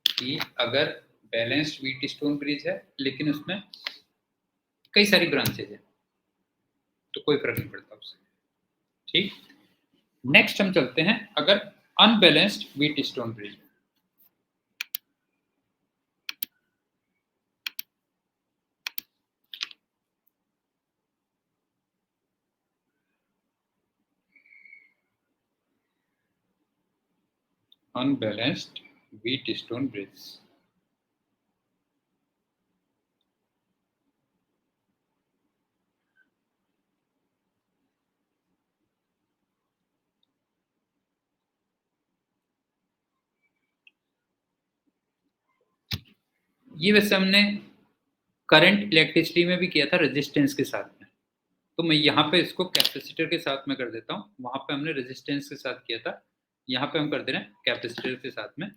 कि अगर बैलेंस्ड व्हीट स्टोन ब्रिज है लेकिन उसमें कई सारी ब्रांचेज है तो कोई फर्क नहीं पड़ता उससे। ठीक, नेक्स्ट हम चलते हैं अगर unbalanced wheat stone bridge. Unbalanced wheat stone bridge, ये वैसे हमने करंट इलेक्ट्रिसिटी में भी किया था रेजिस्टेंस के साथ में, तो मैं यहाँ पे इसको कैपेसिटर के साथ में कर देता हूँ। वहां पे हमने रेजिस्टेंस के साथ किया था, यहाँ पे हम कर दे रहे हैं कैपेसिटर के साथ में।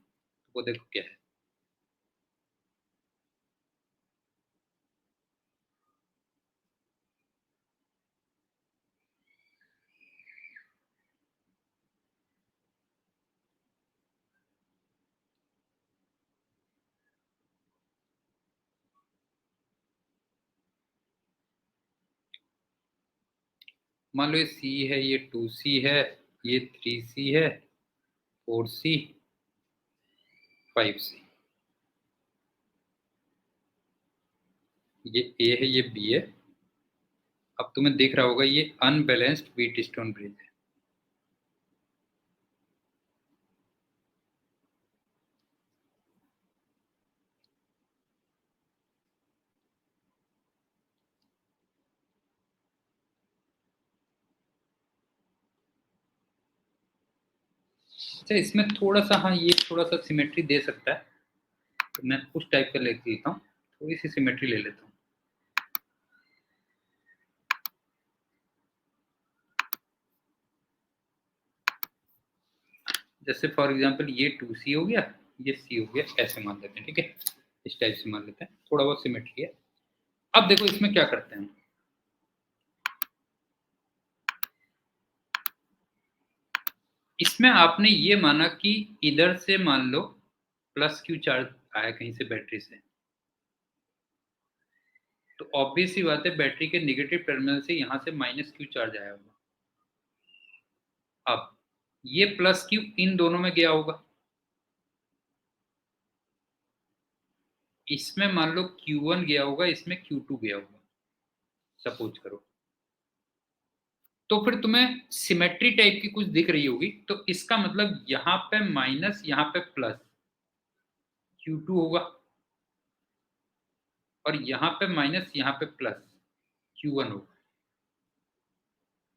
वो देखो क्या है, मान लो ये C है, ये 2C है, ये 3C है, 4C, 5C, ये A है, ये B है। अब तुम्हें देख रहा होगा ये अनबैलेंस्ड व्हीट स्टोन ब्रिज है। अच्छा, इसमें थोड़ा सा, हाँ ये थोड़ा सा सिमेट्री दे सकता है, तो मैं उस टाइप का ले लेता हूँ, थोड़ी सी सिमेट्री ले लेता हूँ। जैसे फॉर एग्जांपल ये 2C हो गया, ये C हो गया, ऐसे मान लेते हैं। ठीक है, इस टाइप से मान लेते हैं, थोड़ा बहुत सिमेट्री है। अब देखो इसमें क्या करते हैं, इसमें आपने ये माना कि इधर से मान लो प्लस क्यू चार्ज आया कहीं से बैटरी से, तो ऑब्वियस सी बात है बैटरी के नेगेटिव टर्मिनल से यहां से माइनस क्यू चार्ज आया होगा। अब ये प्लस क्यू इन दोनों में गया होगा, इसमें मान लो Q1 गया होगा, इसमें Q2 गया होगा, सपोज करो। तो फिर तुम्हें सिमेट्री टाइप की कुछ दिख रही होगी, तो इसका मतलब यहां पे माइनस, यहां पे प्लस Q2 होगा, और यहां पे माइनस, यहां पे प्लस Q1 होगा।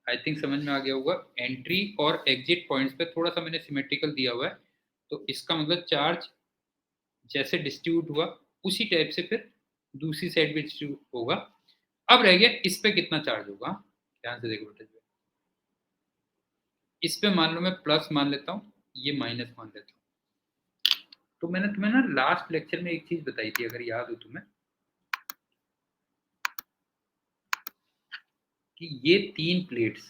आई थिंक समझ में आ गया होगा। एंट्री और एग्जिट पॉइंट्स पे थोड़ा सा मैंने सिमेट्रिकल दिया हुआ है, तो इसका मतलब चार्ज जैसे डिस्ट्रीब्यूट हुआ उसी टाइप से फिर दूसरी साइड भी डिस्ट्रीब्यूट होगा। अब रह गया इस पे कितना चार्ज होगा, ध्यान से देखो बेटा। इस पे मान लो मैं प्लस मान लेता हूँ, ये माइनस मान लेता हूँ। तो मैंने तुम्हें ना लास्ट लेक्चर में एक चीज बताई थी, अगर याद हो तुम्हें, कि ये 3 प्लेट्स,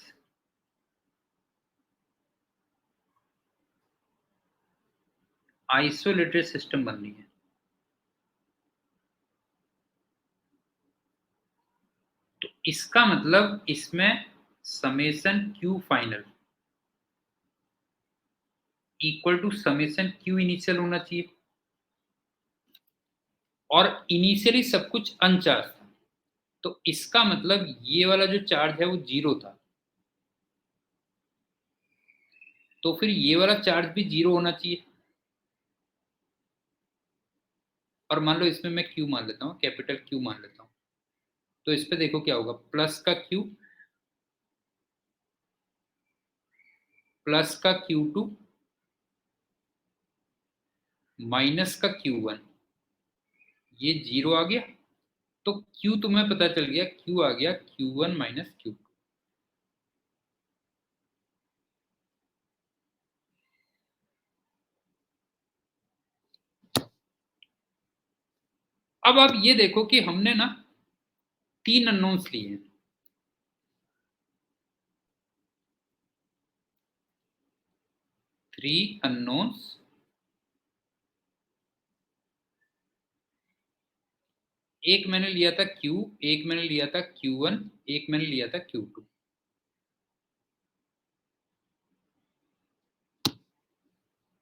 आइसोलेटेड सिस्टम बननी है। तो इसका मतलब इसमें summation Q final equal to summation Q initial होना चाहिए, और इनिशियली सब कुछ अनचार्ज था, तो इसका मतलब ये वाला जो चार्ज है वो 0 था, तो फिर ये वाला चार्ज भी 0 होना चाहिए। और मान लो इसमें मैं क्यू मान लेता हूँ, कैपिटल क्यू मान लेता हूँ, तो इस पे देखो क्या होगा, प्लस का क्यू प्लस का Q2 माइनस का Q1, ये 0 आ गया, तो Q तुम्हें पता चल गया, Q आ गया Q1 माइनस Q2। अब आप ये देखो कि हमने ना 3 अननोन्स लिए हैं, 3 अननोन्स, एक मैंने लिया था Q, एक मैंने लिया था Q1, एक मैंने लिया था Q2।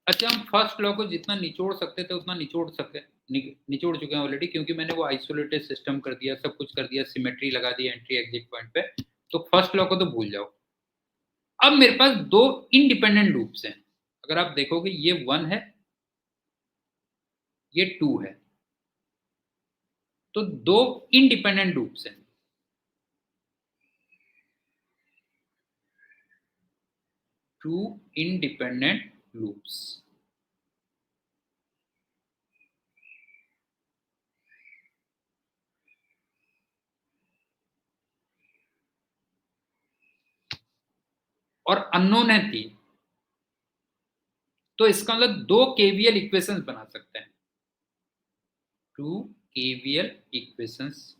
अच्छा, हम फर्स्ट लॉ को जितना निचोड़ सकते थे उतना निचोड़ सकते, निचोड़ चुके हैं ऑलरेडी, क्योंकि मैंने वो आइसोलेटेड सिस्टम कर दिया, सब कुछ कर दिया, सिमेट्री लगा दी एंट्री एग्जिट पॉइंट पे, तो फर्स्ट लॉ को तो भूल जाओ। अब मेरे पास 2 इंडिपेंडेंट लूप्स हैं, अगर आप देखोगे ये 1 है, ये 2 है, तो 2 इंडिपेंडेंट लूप्स हैं, 2 इंडिपेंडेंट लूप्स। और अननोन है 3, तो इसका मतलब 2 केवीएल इक्वेशंस बना सकते हैं, 2 केवीएल इक्वेशंस।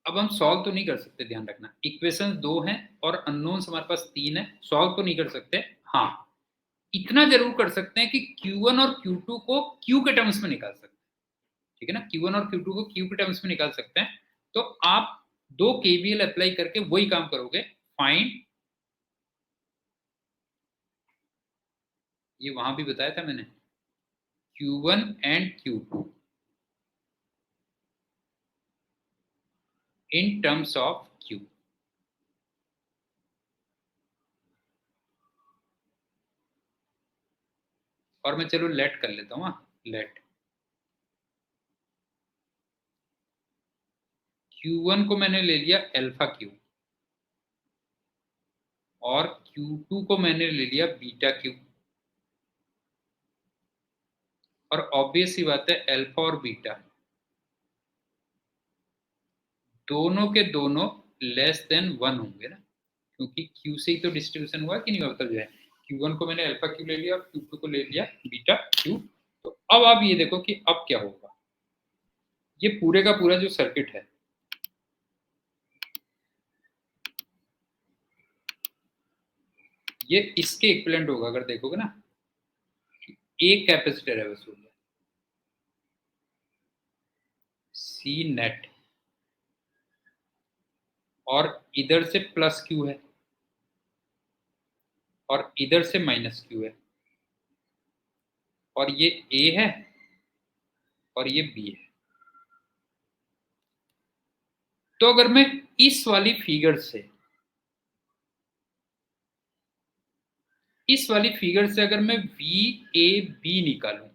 अब हम सॉल्व तो नहीं कर सकते, ध्यान रखना, इक्वेशंस 2 हैं और अननोन्स हमारे पास 3 है, सॉल्व तो नहीं कर सकते। हाँ, इतना जरूर कर सकते हैं कि Q1 और Q2 को Q के टर्म्स में निकाल सकते हैं, ठीक है ना, Q1 और Q2 को Q के टर्म्स में निकाल सकते हैं। तो आप 2 केवीएल अप्लाई करके वही काम करोगे, फाइंड, ये वहां भी बताया था मैंने, Q1 and Q2 in terms of Q। और मैं चलो लेट कर लेता हूँ, लेट Q1 को मैंने ले लिया अल्फा Q, और Q2 को मैंने ले लिया बीटा Q, और ऑब्वियस सी बात है अल्फा और बीटा दोनों के दोनों लेस देन 1 होंगे ना, क्योंकि Q से ही तो डिस्ट्रीब्यूशन हुआ कि नहीं हुआ, मतलब जो है Q1 को मैंने अल्फा Q ले लिया और Q2 को ले लिया बीटा Q। तो अब आप ये देखो कि अब क्या होगा, ये पूरे का पूरा जो सर्किट है, ये इसके इक्विवेलेंट होगा, अगर देखोगे ना, एक कैपेसिटर है बस, हो गया C नेट, और इधर से प्लस Q है और इधर से माइनस Q है, और ये A है और ये B है। तो अगर मैं इस वाली फिगर से, इस वाली फिगर से अगर मैं VAB निकालूं,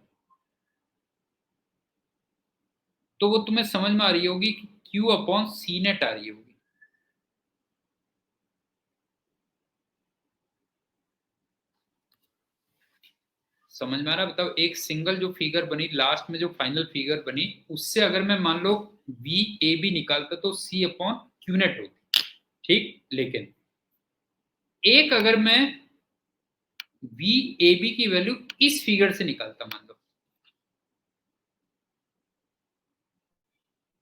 तो वो तुम्हें समझ में आ रही होगी कि Q अपॉन C नेट आ रही होगी। समझ में आ रहा है? बताओ, एक सिंगल जो फिगर बनी लास्ट में, जो फाइनल फिगर बनी, उससे अगर मैं मान लो VAB निकालता तो C अपॉन Q नेट होती, ठीक। लेकिन एक अगर मैं VAB की वैल्यू इस फिगर से निकालता, मान लो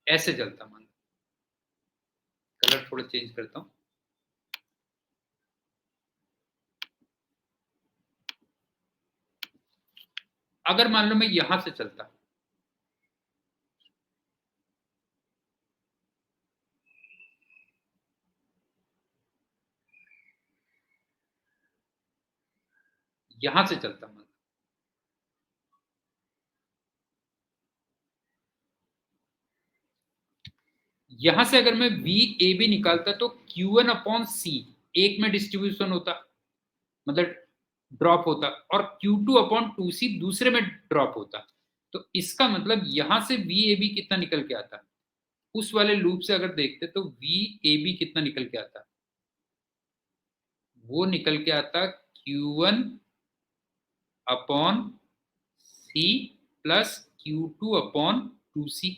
ऐसे चलता, मान लो, कलर थोड़ा चेंज करता हूं, अगर मान लो मैं यहां से चलता, यहां से चलता, मतलब यहां से अगर मैं वी ए बी निकालता तो Q1 अपॉन सी एक में डिस्ट्रीब्यूशन होता, मतलब ड्रॉप होता, और Q2 अपॉन 2C दूसरे में ड्रॉप होता। तो इसका मतलब यहां से वी ए बी कितना निकल के आता, उस वाले लूप से अगर देखते तो वी ए बी कितना निकल के आता, वो निकल के आता Q1 upon C plus Q2 upon 2C।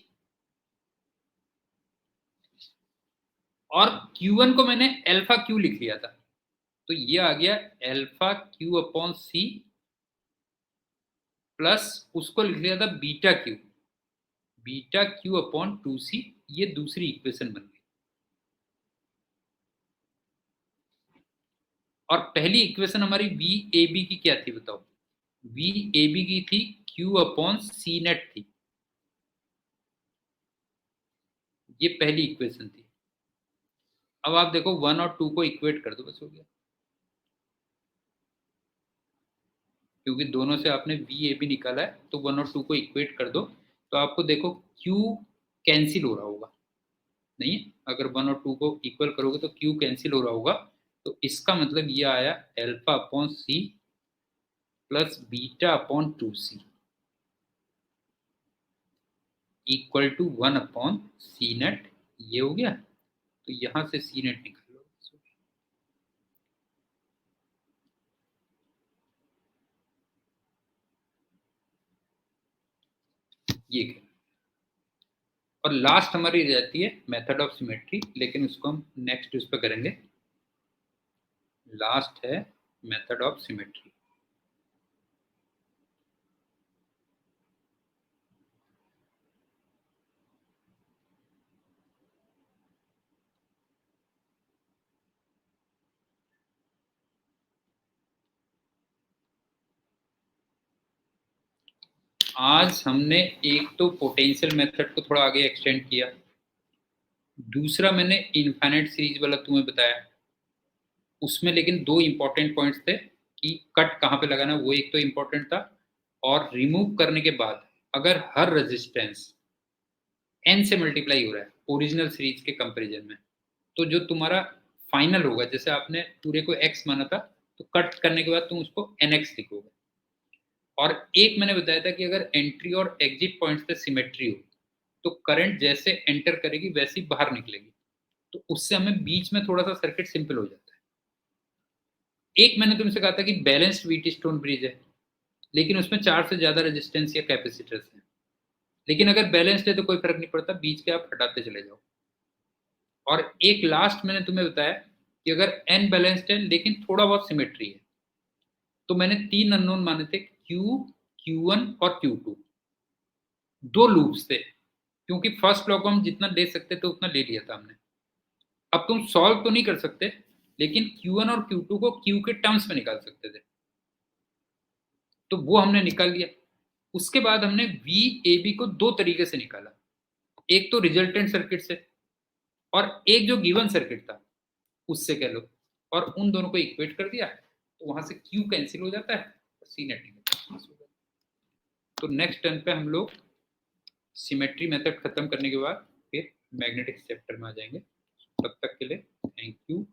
और Q1 को मैंने अल्फा क्यू लिख लिया था, तो ये आ गया alpha Q upon C plus उसको लिख लिया था beta Q, beta Q upon 2C। ये दूसरी इक्वेशन बन गई। और पहली इक्वेशन हमारी वी ए बी की क्या थी बताओ, वी ए बी की थी क्यू अपॉन सी नेट थी, ये पहली इक्वेशन थी। अब आप देखो 1 और 2 को इक्वेट कर दो, बस हो गया, क्योंकि दोनों से आपने वी ए बी निकाला है, तो 1 और 2 को इक्वेट कर दो, तो आपको देखो क्यू कैंसिल हो रहा होगा, नहीं है? अगर 1 और 2 को इक्वल करोगे तो क्यू कैंसिल हो रहा होगा, तो इसका मतलब ये आया alpha upon C plus beta upon 2C equal to 1 upon C net. ये हो गया, तो यहां से सी नेट निकाल लो, ये क्या। और लास्ट हमारी रहती है मेथड ऑफ सिमेट्री, लेकिन उसको हम नेक्स्ट उस पर करेंगे। लास्ट है मेथड ऑफ सिमेट्री। आज हमने एक तो पोटेंशियल मेथड को थोड़ा आगे एक्सटेंड किया, दूसरा मैंने इनफाइनाइट सीरीज वाला तुम्हें बताया, उसमें लेकिन दो इंपॉर्टेंट पॉइंट्स थे कि कट कहाँ पे लगाना, वो एक तो इंपॉर्टेंट था, और रिमूव करने के बाद अगर हर रेजिस्टेंस n से मल्टीप्लाई हो रहा है ओरिजिनल सीरीज के कंपैरिजन में, तो जो तुम्हारा फाइनल होगा, जैसे आपने पूरे को x माना था, तो कट करने के बाद तुम उसको nx लिखोगे। और एक मैंने बताया था कि अगर एंट्री और एग्जिट पॉइंट्स पे सिमेट्री हो, तो करंट जैसे एंटर करेगी वैसे ही बाहर निकलेगी, तो उससे हमें बीच में थोड़ा सा सर्किट सिंपल हो जाता है। एक मैंने तुमसे कहा था कि बैलेंस्ड व्हीट स्टोन ब्रिज है, लेकिन उसमें 4 से ज्यादा रेजिस्टेंस या कैपेसिटर्स हैं, लेकिन अगर बैलेंस्ड है तो कोई फर्क नहीं पड़ता, बीच के आप हटाते चले जाओ। और एक लास्ट मैंने तुम्हें बताया कि अगर एन बैलेंस्ड है लेकिन थोड़ा बहुत सिमेट्री है, तो मैंने 3 अननोन माने थे, क्यू, Q1 और Q2। दो लूप्स थे, क्योंकि फर्स्ट लॉ को हम जितना ले सकते थे उतना ले लिया था हमने। अब तुम सॉल्व तो नहीं कर सकते, लेकिन Q1 और Q2 को Q के टर्म्स में निकाल सकते थे, तो वो हमने निकाल लिया। उसके बाद हमने वी ए बी को दो तरीके से निकाला, एक तो रिजल्टेंट सर्किट से, और एक जो गिवन सर्किट था उससे कह लो, और उन दोनों को इक्वेट कर दिया, तो वहां से क्यू कैंसिल हो जाता है और सी नेट निकलता है। तो नेक्स्ट टर्न पे हम लोग सिमेट्री मेथड खत्म करने के बाद फिर मैग्नेटिक चैप्टर में आ जाएंगे। तब तक के लिए थैंक यू।